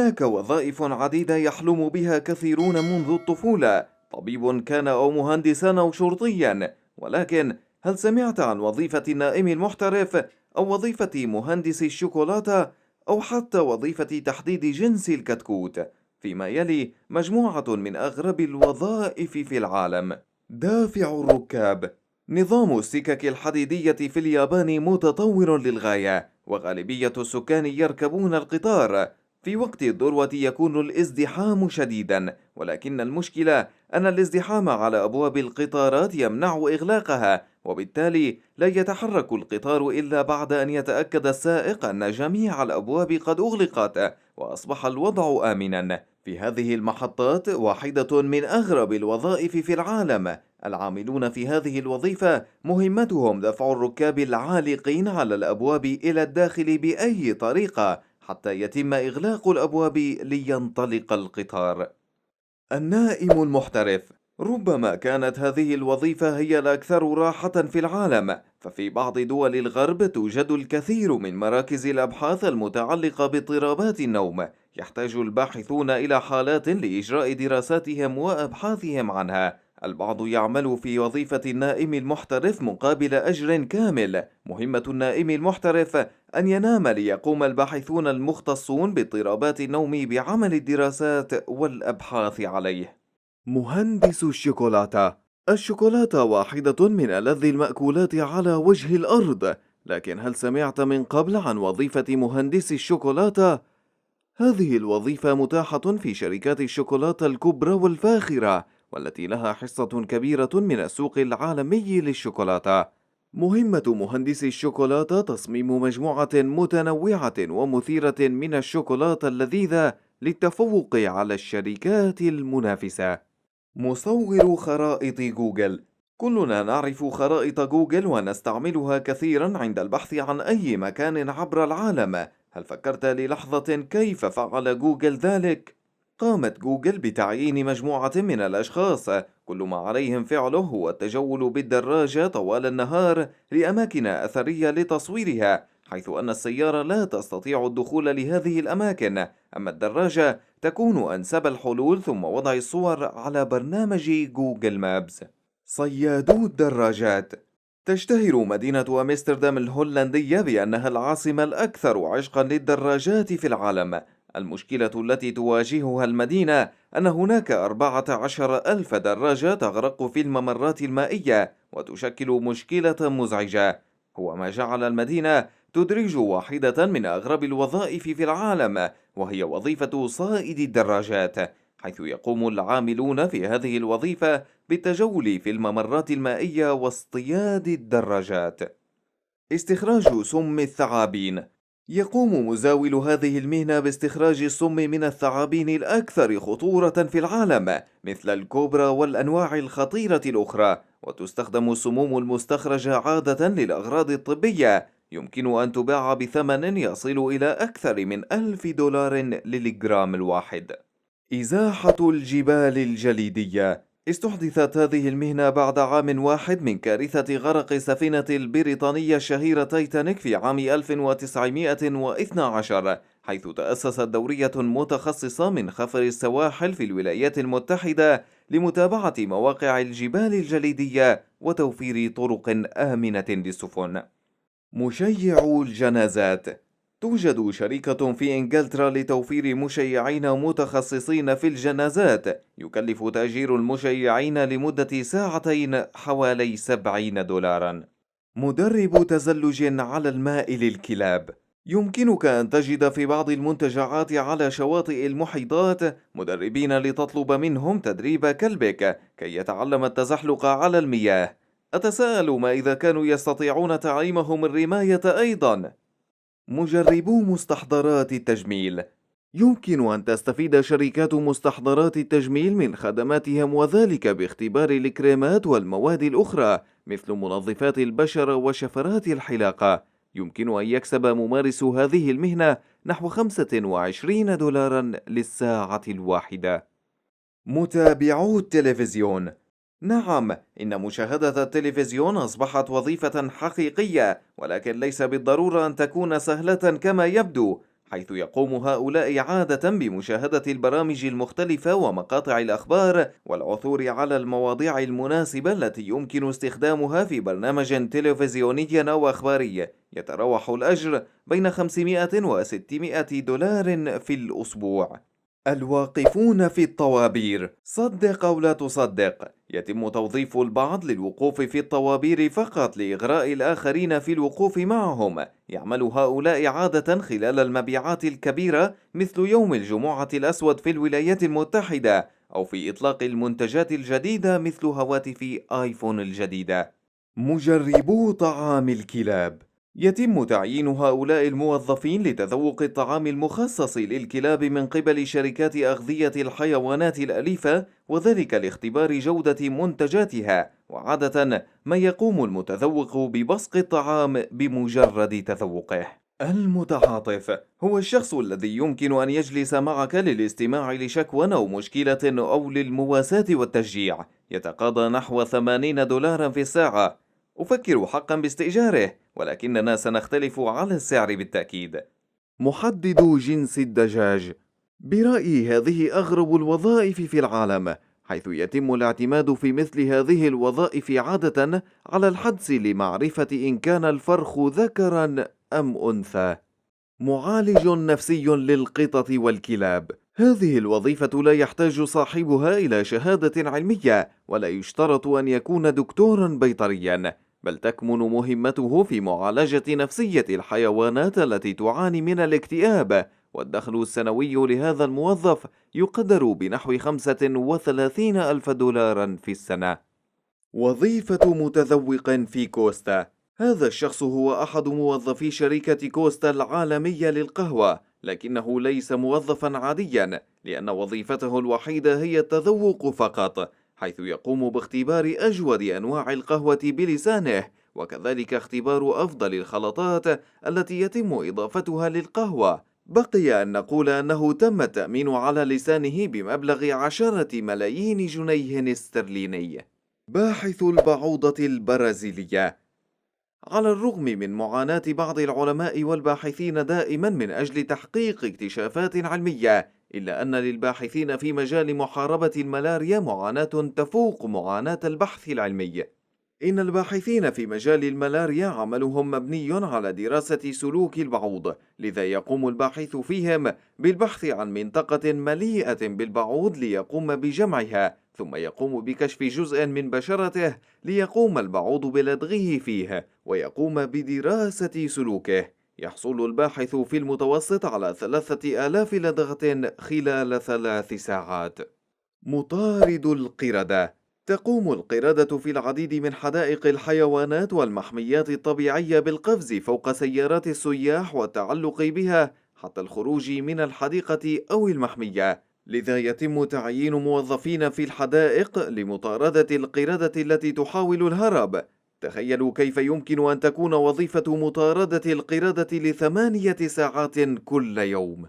هناك وظائف عديدة يحلم بها كثيرون منذ الطفولة، طبيب كان أو مهندسا أو شرطيا، ولكن هل سمعت عن وظيفة النائم المحترف أو وظيفة مهندس الشوكولاتة أو حتى وظيفة تحديد جنس الكتكوت؟ فيما يلي مجموعة من أغرب الوظائف في العالم. دافع الركاب. نظام السكك الحديدية في اليابان متطور للغاية، وغالبية السكان يركبون القطار. في وقت الذروة يكون الازدحام شديدا، ولكن المشكلة أن الازدحام على أبواب القطارات يمنع إغلاقها، وبالتالي لا يتحرك القطار إلا بعد أن يتأكد السائق أن جميع الأبواب قد أغلقت وأصبح الوضع آمنا. في هذه المحطات واحدة من أغرب الوظائف في العالم. العاملون في هذه الوظيفة مهمتهم دفع الركاب العالقين على الأبواب إلى الداخل بأي طريقة حتى يتم إغلاق الأبواب لينطلق القطار. النائم المحترف. ربما كانت هذه الوظيفة هي الأكثر راحة في العالم، ففي بعض دول الغرب توجد الكثير من مراكز الأبحاث المتعلقة باضطرابات النوم. يحتاج الباحثون إلى حالات لإجراء دراساتهم وأبحاثهم عنها. البعض يعمل في وظيفة النائم المحترف مقابل أجر كامل. مهمة النائم المحترف أن ينام ليقوم الباحثون المختصون باضطرابات النوم بعمل الدراسات والأبحاث عليه. مهندس الشوكولاتة. الشوكولاتة واحدة من ألذ المأكولات على وجه الأرض، لكن هل سمعت من قبل عن وظيفة مهندس الشوكولاتة؟ هذه الوظيفة متاحة في شركات الشوكولاتة الكبرى والفاخرة، والتي لها حصة كبيرة من السوق العالمي للشوكولاتة. مهمة مهندس الشوكولاتة تصميم مجموعة متنوعة ومثيرة من الشوكولاتة اللذيذة للتفوق على الشركات المنافسة. مصور خرائط جوجل. كلنا نعرف خرائط جوجل ونستعملها كثيرا عند البحث عن أي مكان عبر العالم. هل فكرت للحظة كيف فعل جوجل ذلك؟ قامت جوجل بتعيين مجموعة من الأشخاص كل ما عليهم فعله هو التجول بالدراجة طوال النهار لأماكن أثرية لتصويرها، حيث أن السيارة لا تستطيع الدخول لهذه الأماكن، أما الدراجة تكون أنسب الحلول، ثم وضع الصور على برنامج جوجل مابس. صيادو الدراجات. تشتهر مدينة أمستردام الهولندية بأنها العاصمة الأكثر عشقا للدراجات في العالم. المشكلة التي تواجهها المدينة أن هناك 14,000 دراجة تغرق في الممرات المائية، وتشكل مشكلة مزعجة، هو ما جعل المدينة تدرج واحدة من أغرب الوظائف في العالم، وهي وظيفة صائد الدراجات، حيث يقوم العاملون في هذه الوظيفة بالتجول في الممرات المائية واصطياد الدراجات. استخراج سم الثعابين. يقوم مزاول هذه المهنة باستخراج السم من الثعابين الأكثر خطورة في العالم، مثل الكوبرا والأنواع الخطيرة الأخرى، وتستخدم السموم المستخرجة عادة للأغراض الطبية. يمكن أن تباع بثمن يصل إلى أكثر من $1000 للجرام الواحد. إزاحة الجبال الجليدية. استحدثت هذه المهنة بعد عام واحد من كارثة غرق السفينة البريطانية الشهيرة تايتانيك في عام 1912، حيث تأسست دورية متخصصة من خفر السواحل في الولايات المتحدة لمتابعة مواقع الجبال الجليدية وتوفير طرق آمنة للسفن. مشيع الجنازات. توجد شركة في إنجلترا لتوفير مشيعين متخصصين في الجنازات. يكلف تأجير المشيعين لمدة ساعتين حوالي $70. مدرب تزلج على الماء للكلاب. يمكنك أن تجد في بعض المنتجعات على شواطئ المحيطات مدربين لتطلب منهم تدريب كلبك كي يتعلم التزحلق على المياه. أتساءل ما إذا كانوا يستطيعون تعليمهم الرماية أيضا. مجربو مستحضرات التجميل. يمكن أن تستفيد شركات مستحضرات التجميل من خدماتهم، وذلك باختبار الكريمات والمواد الأخرى مثل منظفات البشرة وشفرات الحلاقة. يمكن أن يكسب ممارس هذه المهنة نحو $25 للساعة الواحدة. متابعو التلفزيون. نعم، إن مشاهدة التلفزيون أصبحت وظيفة حقيقية، ولكن ليس بالضرورة أن تكون سهلة كما يبدو، حيث يقوم هؤلاء عادة بمشاهدة البرامج المختلفة ومقاطع الأخبار والعثور على المواضيع المناسبة التي يمكن استخدامها في برنامج تلفزيوني أو أخباري. يتراوح الأجر بين 500 و 600 دولار في الأسبوع. الواقفون في الطوابير. صدق أو لا تصدق، يتم توظيف البعض للوقوف في الطوابير فقط لإغراء الآخرين في الوقوف معهم. يعمل هؤلاء عادة خلال المبيعات الكبيرة مثل يوم الجمعة الأسود في الولايات المتحدة، أو في إطلاق المنتجات الجديدة مثل هواتف آيفون الجديدة. مجربو طعام الكلاب. يتم تعيين هؤلاء الموظفين لتذوق الطعام المخصص للكلاب من قبل شركات أغذية الحيوانات الأليفة، وذلك لاختبار جودة منتجاتها. وعادة ما يقوم المتذوق ببصق الطعام بمجرد تذوقه. المتعاطف هو الشخص الذي يمكن أن يجلس معك للاستماع لشكوى أو مشكلة أو للمواساة والتشجيع. يتقاضى نحو 80 دولارا في الساعة. أفكر حقا باستئجاره، ولكننا سنختلف على السعر بالتأكيد. محدد جنس الدجاج. برأيي هذه أغرب الوظائف في العالم، حيث يتم الاعتماد في مثل هذه الوظائف عادة على الحدس لمعرفة إن كان الفرخ ذكرا أم أنثى. معالج نفسي للقطط والكلاب. هذه الوظيفة لا يحتاج صاحبها إلى شهادة علمية، ولا يشترط أن يكون دكتورا بيطريا، بل تكمن مهمته في معالجة نفسية الحيوانات التي تعاني من الاكتئاب. والدخل السنوي لهذا الموظف يقدر بنحو 35 ألف دولارا في السنة. وظيفة متذوق في كوستا. هذا الشخص هو أحد موظفي شركة كوستا العالمية للقهوة، لكنه ليس موظفا عاديا، لأن وظيفته الوحيدة هي التذوق فقط، حيث يقوم باختبار أجود أنواع القهوة بلسانه، وكذلك اختبار أفضل الخلطات التي يتم إضافتها للقهوة. بقي أن نقول أنه تم التأمين على لسانه بمبلغ 10 ملايين جنيه استرليني. باحث البعوضة البرازيلية. على الرغم من معاناة بعض العلماء والباحثين دائما من أجل تحقيق اكتشافات علمية، إلا أن للباحثين في مجال محاربة الملاريا معاناة تفوق معاناة البحث العلمي. إن الباحثين في مجال الملاريا عملهم مبني على دراسة سلوك البعوض، لذا يقوم الباحث فيهم بالبحث عن منطقة مليئة بالبعوض ليقوم بجمعها، ثم يقوم بكشف جزء من بشرته ليقوم البعوض بلدغه فيه، ويقوم بدراسة سلوكه. يحصل الباحث في المتوسط على 3000 لدغة خلال 3 ساعات. مطارد القردة. تقوم القردة في العديد من حدائق الحيوانات والمحميات الطبيعية بالقفز فوق سيارات السياح والتعلق بها حتى الخروج من الحديقة أو المحمية، لذا يتم تعيين موظفين في الحدائق لمطاردة القردة التي تحاول الهرب. تخيلوا كيف يمكن أن تكون وظيفة مطاردة القردة ل8 ساعات كل يوم.